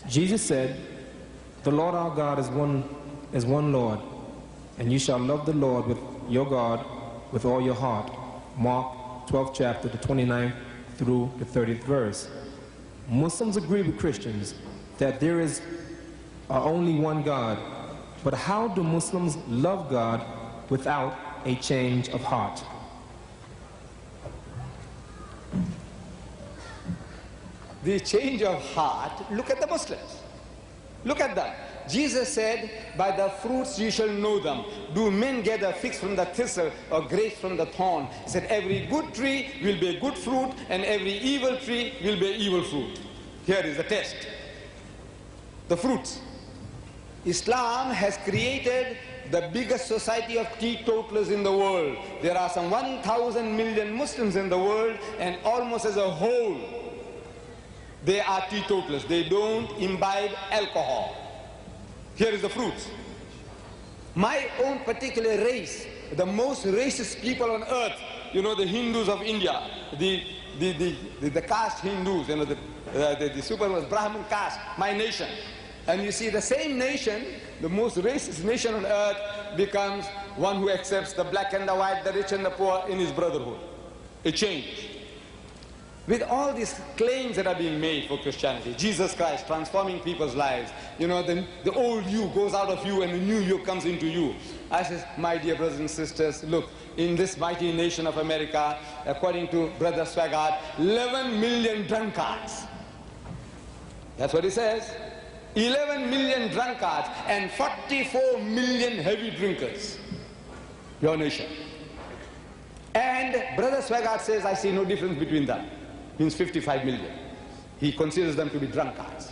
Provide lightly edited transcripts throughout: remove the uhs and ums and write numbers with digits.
Jesus said, "The Lord our God is one Lord, and you shall love the Lord with your God with all your heart." Mark 12th chapter, the 29th through the 30th verse. Muslims agree with Christians that there is only one God, but how do Muslims love God without a change of heart? The change of heart, look at the Muslims. Look at them. Jesus said, "By the fruits you shall know them. Do men gather figs from the thistle or grapes from the thorn?" He said, every good tree will bear good fruit, and every evil tree will bear evil fruit. Here is the test. The fruits. Islam has created the biggest society of teetotalers in the world. There are some 1,000 million Muslims in the world, and almost as a whole, they are teetotalers. They don't imbibe alcohol. Here is the fruits. My own particular race, the most racist people on earth, you know, the Hindus of India, the caste Hindus, you know, the super Brahmin caste, my nation. And you see the same nation, the most racist nation on earth, becomes one who accepts the black and the white, the rich and the poor in his brotherhood. A change. With all these claims that are being made for Christianity, Jesus Christ transforming people's lives, you know, the old you goes out of you and the new you comes into you. I says, my dear brothers and sisters, look, in this mighty nation of America, according to Brother Swaggart, 11 million drunkards. That's what he says. 11 million drunkards and 44 million heavy drinkers. Your nation. And Brother Swaggart says, I see no difference between them. Means 55 million. He considers them to be drunkards.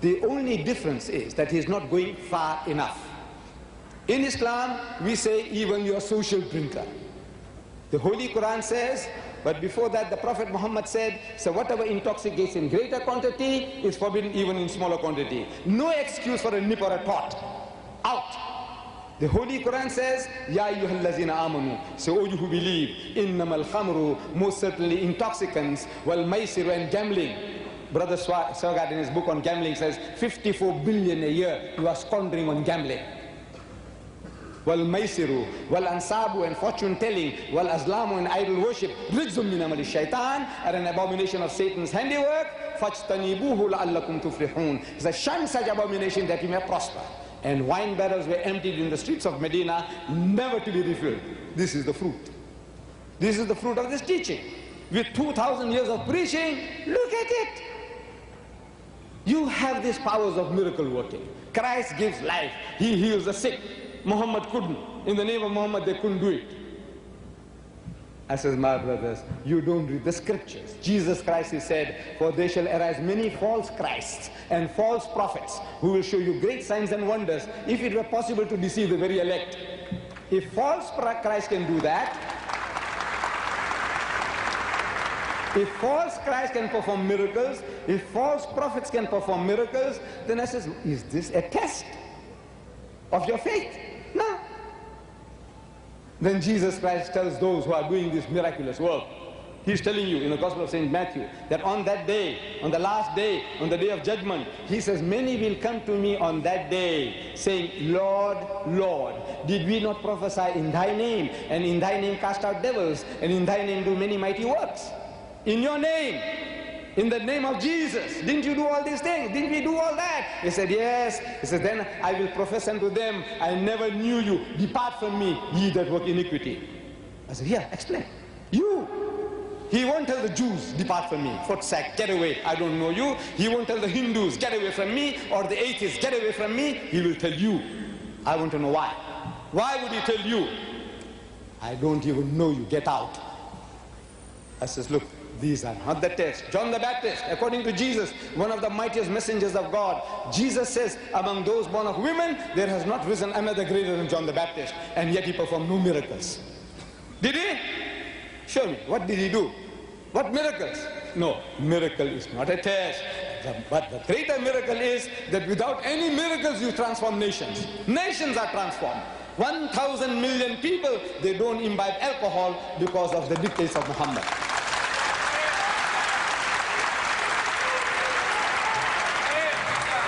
The only difference is that he is not going far enough. In Islam, we say even your social drinker. The Holy Quran says, but before that the Prophet Muhammad said, so whatever intoxicates in greater quantity is forbidden even in smaller quantity. No excuse for a nip or a tot. Out. The Holy Quran says, Ya ayyuhallazina amanu, so O you who believe, innamal khamru, most certainly intoxicants, wal maisiru, and gambling. Brother Swaggart in his book on gambling says 54 billion a year you are squandering on gambling. Wal maisiru, wal ansabu, and fortune telling, wal azlamu, and idol worship, rijzum min amali shaitan, are an abomination of Satan's handiwork. Fajtanibuhu la'allakum tuflihun. It's a shun such abomination that you may prosper. And wine barrels were emptied in the streets of Medina, never to be refilled. This is the fruit. This is the fruit of this teaching. With 2,000 years of preaching, look at it. You have these powers of miracle working. Christ gives life. He heals the sick. Muhammad couldn't. In the name of Muhammad, they couldn't do it. I says, my brothers, you don't read the scriptures. Jesus Christ, he said, for there shall arise many false Christs and false prophets who will show you great signs and wonders, if it were possible to deceive the very elect. If false Christ can do that, if false Christ can perform miracles, if false prophets can perform miracles, then I says, is this a test of your faith? No. Then Jesus Christ tells those who are doing this miraculous work, he's telling you in the Gospel of St. Matthew that on that day, on the last day, on the day of judgment, he says, many will come to me on that day saying, Lord, Lord, did we not prophesy in thy name, and in thy name cast out devils, and in thy name do many mighty works? In your name, in the name of Jesus, didn't you do all these things? Didn't we do all that? He said, yes. He said, then I will profess unto them, I never knew you. Depart from me, ye that work iniquity. I said, yeah, explain. You. He won't tell the Jews, depart from me. Futsak, get away, I don't know you. He won't tell the Hindus, get away from me, or the atheists, get away from me. He will tell you. I want to know why. Why would he tell you? I don't even know you, get out. I says, look, these are not the test. John the Baptist, according to Jesus, one of the mightiest messengers of God, Jesus says, among those born of women, there has not risen another greater than John the Baptist, and yet he performed no miracles. Did he? Show me. What did he do? What miracles? No, miracle is not a test. But the greater miracle is that without any miracles you transform nations. Nations are transformed. 1,000 million people, they don't imbibe alcohol because of the dictates of Muhammad.